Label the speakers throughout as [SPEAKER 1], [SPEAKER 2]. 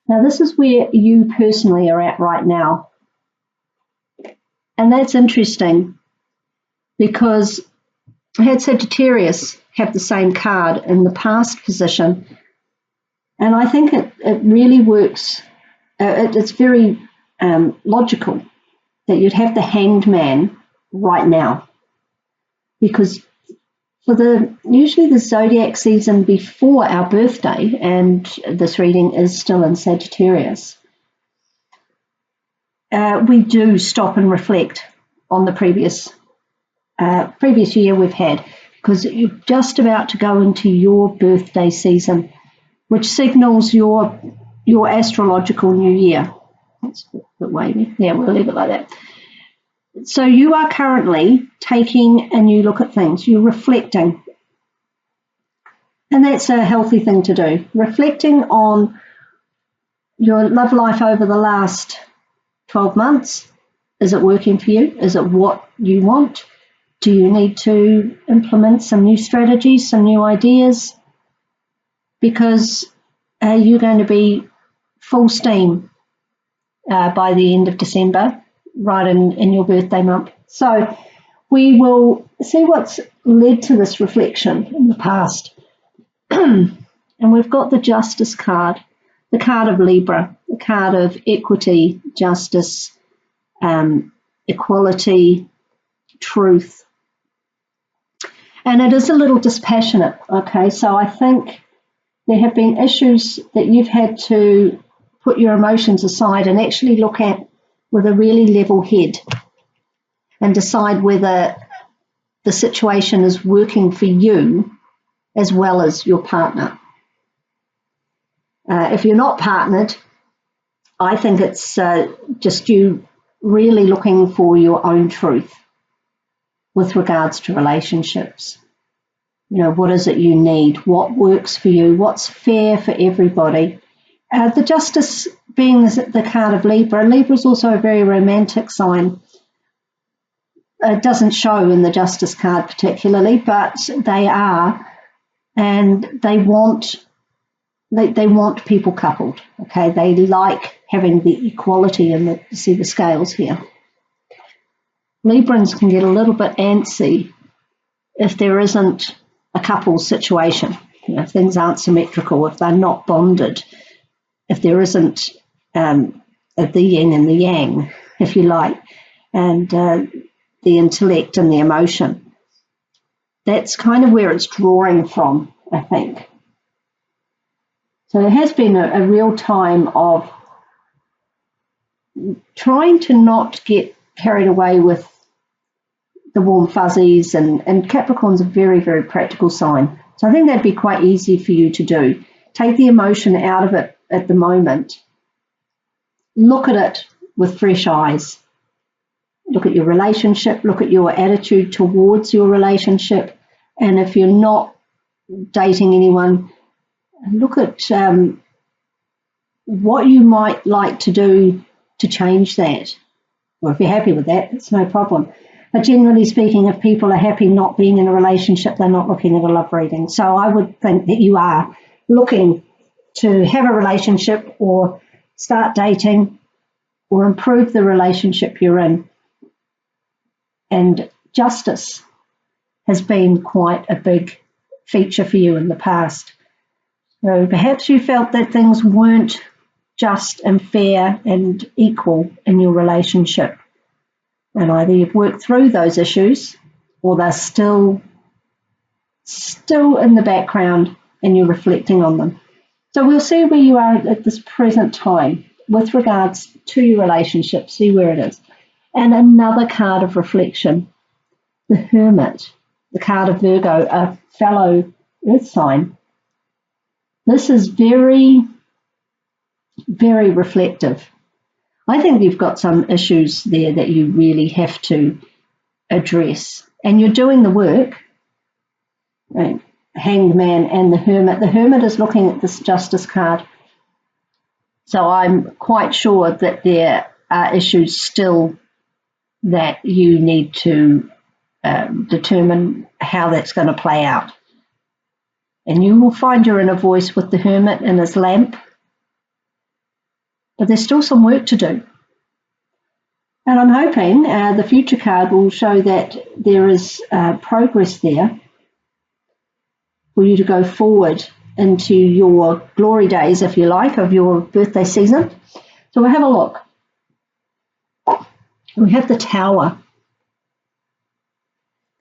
[SPEAKER 1] Now, this is where you personally are at right now. And that's interesting because I had Sagittarius have the same card in the past position. And I think it really works. It's very logical that you'd have the Hanged Man right now, because usually the zodiac season before our birthday, and this reading is still in Sagittarius, we do stop and reflect on the previous year we've had, because you're just about to go into your birthday season, which signals your astrological new year. That's a bit wavy. Yeah, we'll leave it like that. So you are currently taking a new look at things. You're reflecting. And that's a healthy thing to do. Reflecting on your love life over the last 12 months. Is it working for you? Is it what you want? Do you need to implement some new strategies, some new ideas? Because you're going to be full steam by the end of December, right in your birthday month. So we will see what's led to this reflection in the past. And we've got the Justice card, the card of Libra, the card of equity, justice, equality, truth. And it is a little dispassionate, okay? So I think there have been issues that you've had to put your emotions aside and actually look at with a really level head and decide whether the situation is working for you as well as your partner. If you're not partnered, I think it's just you really looking for your own truth with regards to relationships. You know, what is it you need? What works for you? What's fair for everybody? The Justice being the card of Libra. Libra is also a very romantic sign. It doesn't show in the Justice card particularly, but they are, and they want people coupled. Okay, they like having the equality, and see the scales here. Librans can get a little bit antsy if there isn't a couple situation. You know, if things aren't symmetrical, if they're not bonded, if there isn't the yin and the yang, if you like, and the intellect and the emotion. That's kind of where it's drawing from, I think. So there has been a real time of trying to not get carried away with the warm fuzzies, and Capricorn's a very, very practical sign. So I think that'd be quite easy for you to do. Take the emotion out of it at the moment. Look at it with fresh eyes. Look at your relationship, look at your attitude towards your relationship, and if you're not dating anyone, look at what you might like to do to change that. Or if you're happy with that, it's no problem. But generally speaking, if people are happy not being in a relationship, they're not looking at a love reading. So I would think that you are looking to have a relationship or start dating or improve the relationship you're in. And justice has been quite a big feature for you in the past. So perhaps you felt that things weren't just and fair and equal in your relationship. And either you've worked through those issues or they're still in the background and you're reflecting on them. So we'll see where you are at this present time with regards to your relationship, see where it is. And another card of reflection, the Hermit, the card of Virgo, a fellow earth sign. This is very, very reflective. I think you've got some issues there that you really have to address. And you're doing the work. Right? Hanged Man and the Hermit. The Hermit is looking at this Justice card. So I'm quite sure that there are issues still that you need to determine how that's going to play out. And you will find your inner voice with the Hermit and his lamp. but there's still some work to do. And I'm hoping the future card will show that there is progress there for you to go forward into your glory days, if you like, of your birthday season. So we'll have a look. We have the Tower.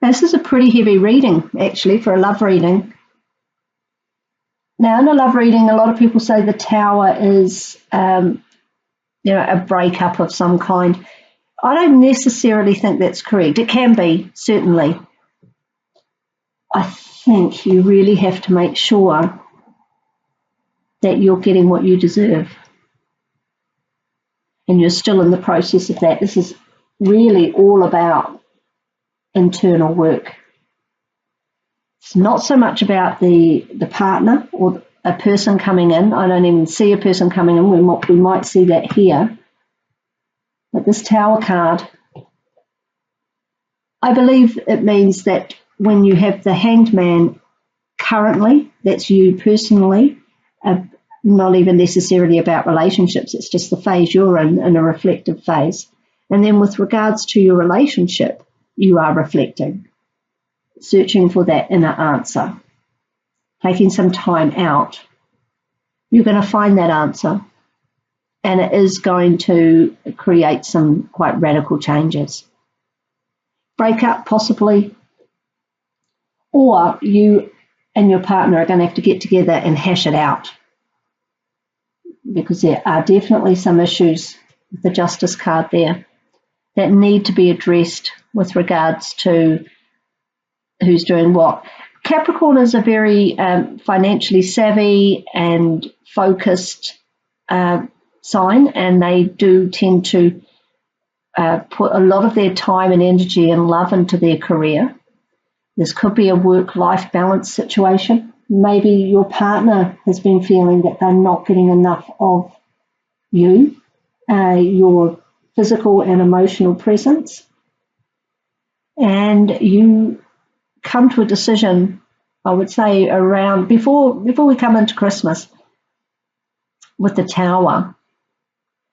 [SPEAKER 1] Now, this is a pretty heavy reading, actually, for a love reading. Now, in a love reading, a lot of people say the Tower is, a breakup of some kind. I don't necessarily think that's correct. It can be, certainly. I think you really have to make sure that you're getting what you deserve. And you're still in the process of that. This is really all about internal work. It's not so much about the partner or a person coming in. I don't even see a person coming in. We might see that here. But this Tower card, I believe it means that when you have the Hanged Man currently, that's you personally, not even necessarily about relationships, it's just the phase you're in a reflective phase. And then with regards to your relationship, you are reflecting, searching for that inner answer, taking some time out. You're going to find that answer. And it is going to create some quite radical changes. Breakup, possibly. Or you and your partner are going to have to get together and hash it out. Because there are definitely some issues with the Justice card there that need to be addressed with regards to who's doing what. Capricorn is a very financially savvy and focused sign, and they do tend to put a lot of their time and energy and love into their career. This could be a work-life balance situation. Maybe your partner has been feeling that they're not getting enough of you, your physical and emotional presence, and you come to a decision, I would say, around before we come into Christmas with the Tower.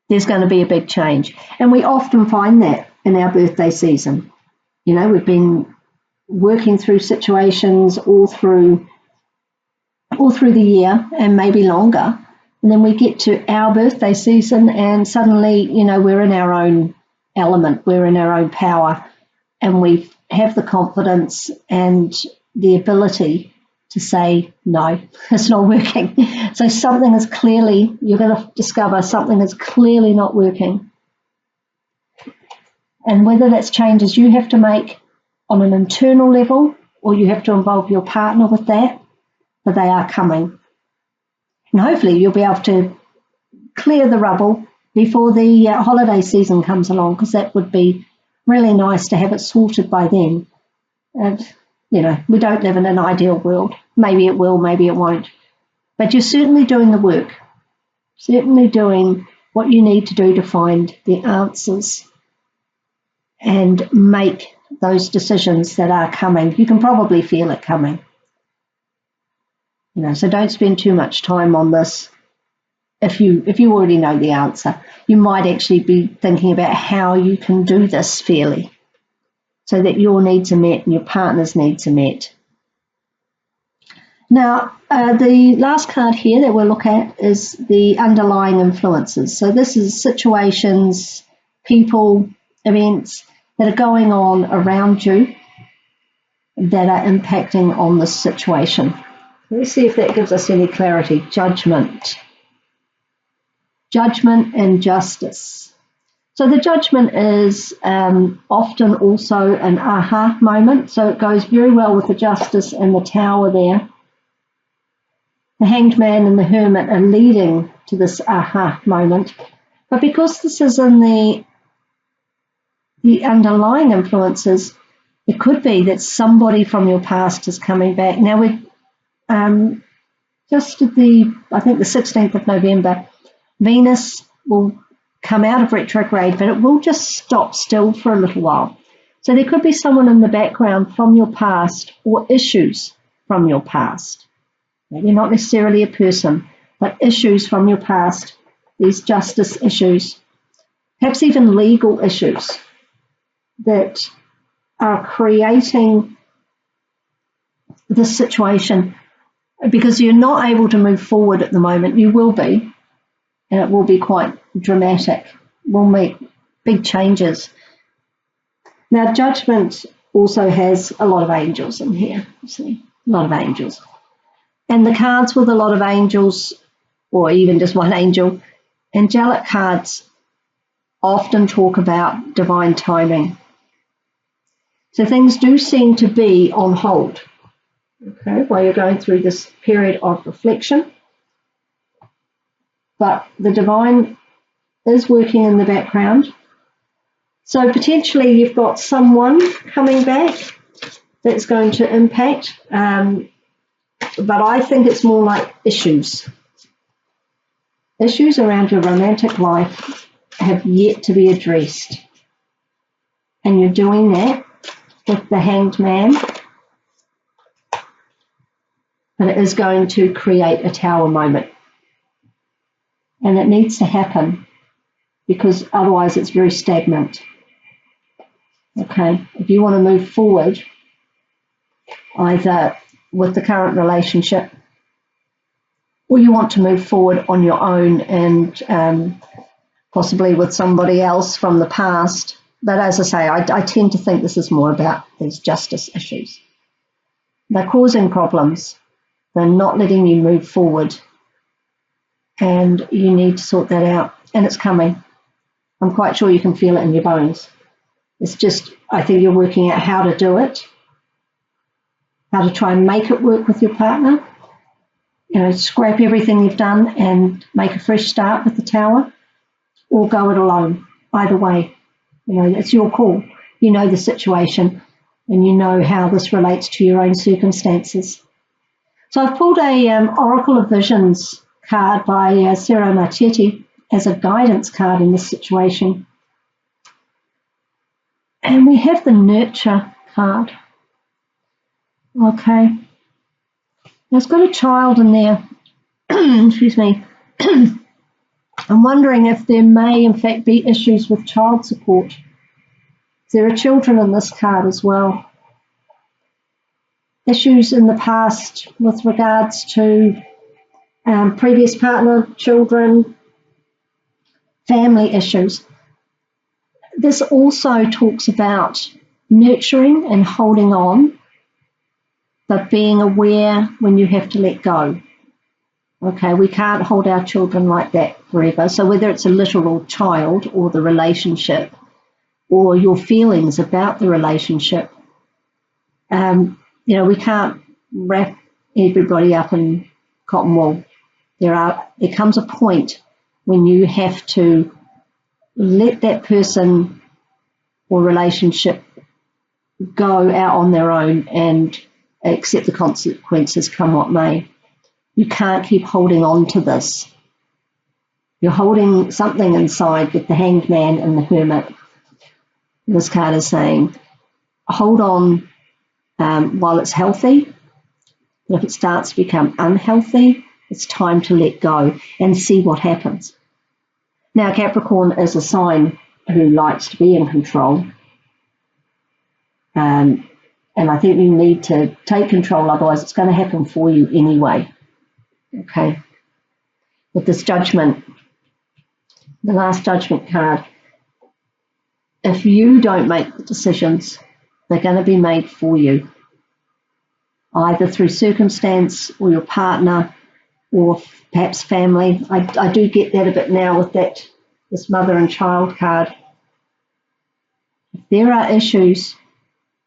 [SPEAKER 1] There's going to be a big change. And we often find that in our birthday season. You know, we've been working through situations all through the year and maybe longer. And then we get to our birthday season and suddenly, you know, we're in our own element, we're in our own power, and we have the confidence and the ability to say, no, it's not working. So something is clearly, you're going to discover something is clearly not working. And whether that's changes you have to make on an internal level or you have to involve your partner with that, but they are coming. And hopefully you'll be able to clear the rubble before the holiday season comes along, because that would be really nice to have it sorted by then. And you know, we don't live in an ideal world. Maybe it will, maybe it won't. But you're certainly doing the work, certainly doing what you need to do to find the answers and make those decisions that are coming. You can probably feel it coming. You know, so don't spend too much time on this. If you already know the answer, you might actually be thinking about how you can do this fairly, so that your needs are met and your partner's needs are met. Now, the last card here that we'll look at is the underlying influences. So this is situations, people, events that are going on around you that are impacting on this situation. Let's see if that gives us any clarity. Judgment. Judgment and justice. So the judgment is often also an aha moment. So it goes very well with the Justice and the Tower there. The Hanged Man and the Hermit are leading to this aha moment. But because this is in the underlying influences, it could be that somebody from your past is coming back. Now, we're just at I think the 16th of November, Venus will come out of retrograde, but it will just stop still for a little while. So there could be someone in the background from your past or issues from your past. Maybe not necessarily a person, but issues from your past these justice issues, perhaps even legal issues that are creating this situation, because you're not able to move forward at the moment. You will be, and it will be quite dramatic. We'll make big changes. Now, Judgment also has a lot of angels in here, you see, a lot of angels. And the cards with a lot of angels, or even just one angel, angelic cards often talk about divine timing. So things do seem to be on hold, okay, while you're going through this period of reflection. But the divine is working in the background. So potentially you've got someone coming back that's going to impact, but I think it's more like issues. Issues around your romantic life have yet to be addressed. And you're doing that with the Hanged Man. But it is going to create a tower moment. And it needs to happen, because otherwise it's very stagnant. Okay, if you want to move forward, either with the current relationship, or you want to move forward on your own and possibly with somebody else from the past. But as I say, I tend to think this is more about these justice issues. They're causing problems. They're not letting you move forward. And you need to sort that out. And it's coming. I'm quite sure you can feel it in your bones. It's just, I think you're working out how to do it, how to try and make it work with your partner. You know, scrap everything you've done and make a fresh start with the tower, or go it alone. Either way, you know, it's your call. You know the situation, and you know how this relates to your own circumstances. So I've pulled a Oracle of Visions card by Sarah Marchetti as a guidance card in this situation. And we have the Nurture card. Okay. It's got a child in there. Excuse me. I'm wondering if there may, in fact, be issues with child support. There are children in this card as well. Issues in the past with regards to previous partner, children, family issues. This also talks about nurturing and holding on, but being aware when you have to let go. Okay, we can't hold our children like that forever. So whether it's a literal child or the relationship or your feelings about the relationship, you know, we can't wrap everybody up in cotton wool. There comes a point when you have to let that person or relationship go out on their own and accept the consequences, come what may. You can't keep holding on to this. You're holding something inside with the Hanged Man and the Hermit. This card is saying, hold on while it's healthy. But if it starts to become unhealthy, it's time to let go and see what happens. Now, Capricorn is a sign who likes to be in control. And I think you need to take control, otherwise it's going to happen for you anyway. Okay. With this Judgment, the last Judgment card, if you don't make the decisions, they're going to be made for you, either through circumstance or your partner or perhaps family. I do get that a bit now with this mother and child card. If there are issues,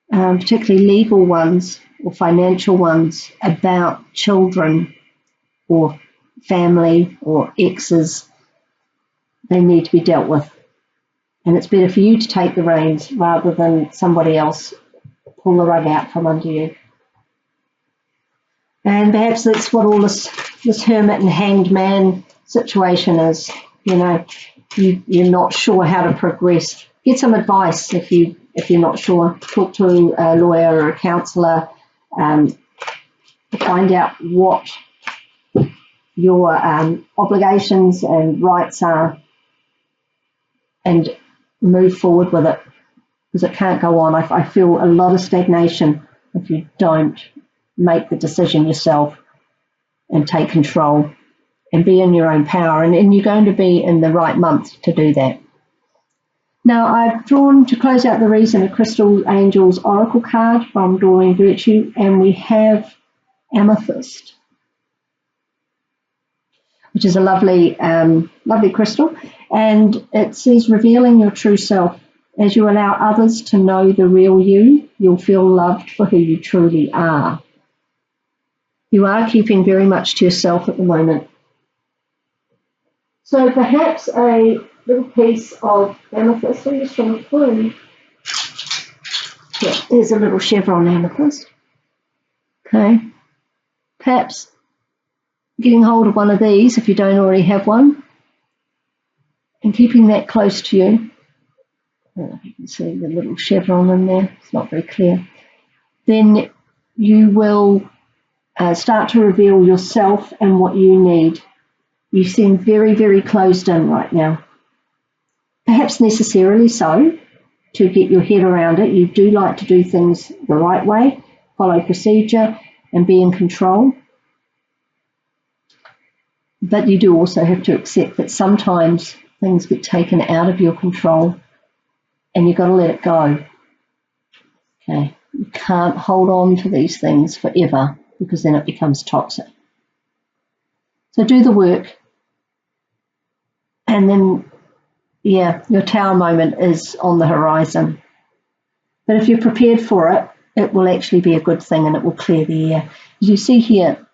[SPEAKER 1] particularly legal ones or financial ones, about children or family or exes, they need to be dealt with. And it's better for you to take the reins rather than somebody else pull the rug out from under you. And perhaps that's what all this Hermit and Hanged Man situation is. You know, you're not sure how to progress. Get some advice if you're not sure. Talk to a lawyer or a counsellor to find out what your obligations and rights are, and move forward with it, because it can't go on. I feel a lot of stagnation if you don't make the decision yourself and take control and be in your own power. And you're going to be in the right month to do that. Now, I've drawn, to close out the reason, a Crystal Angels Oracle card from Doreen Virtue, and we have Amethyst, which is a lovely, lovely crystal. And it says, revealing your true self. As you allow others to know the real you, you'll feel loved for who you truly are. You are keeping very much to yourself at the moment. So perhaps a little piece of amethyst, I'm just trying to find. Yeah, there's a little chevron amethyst. Okay. Perhaps getting hold of one of these, if you don't already have one, and keeping that close to you. I don't know if you can see the little chevron in there. It's not very clear. Then you will start to reveal yourself and what you need. You seem very, very closed in right now. Perhaps necessarily so, to get your head around it. You do like to do things the right way, follow procedure, and be in control. But you do also have to accept that sometimes things get taken out of your control and you've got to let it go. Okay, you can't hold on to these things forever, because then it becomes toxic. So do the work, and then, yeah, your tower moment is on the horizon. But if you're prepared for it, it will actually be a good thing, and it will clear the air. As you see here,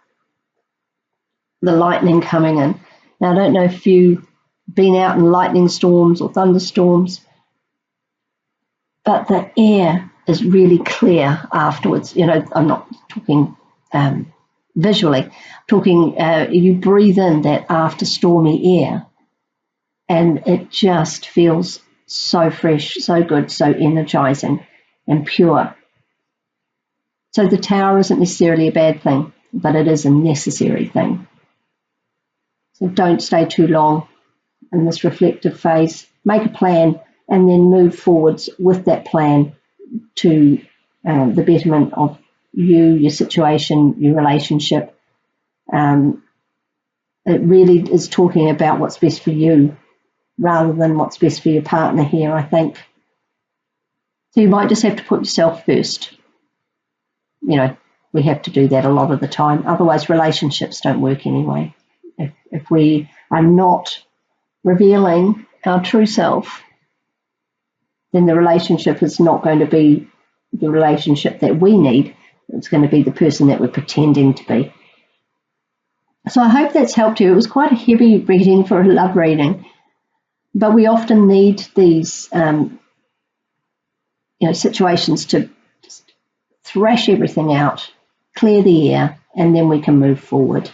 [SPEAKER 1] the lightning coming in. Now, I don't know if you've been out in lightning storms or thunderstorms, but the air is really clear afterwards. You know, I'm not talking visually, I'm talking you breathe in that after stormy air, and it just feels so fresh, so good, so energizing and pure. So the tower isn't necessarily a bad thing, but it is a necessary thing. So don't stay too long in this reflective phase. Make a plan and then move forwards with that plan to the betterment of you, your situation, your relationship. It really is talking about what's best for you rather than what's best for your partner here, I think. So you might just have to put yourself first. You know, we have to do that a lot of the time. Otherwise, relationships don't work anyway. If we are not revealing our true self, then the relationship is not going to be the relationship that we need. It's going to be the person that we're pretending to be. So I hope that's helped you. It was quite a heavy reading for a love reading, but we often need these situations to just thrash everything out, clear the air, and then we can move forward.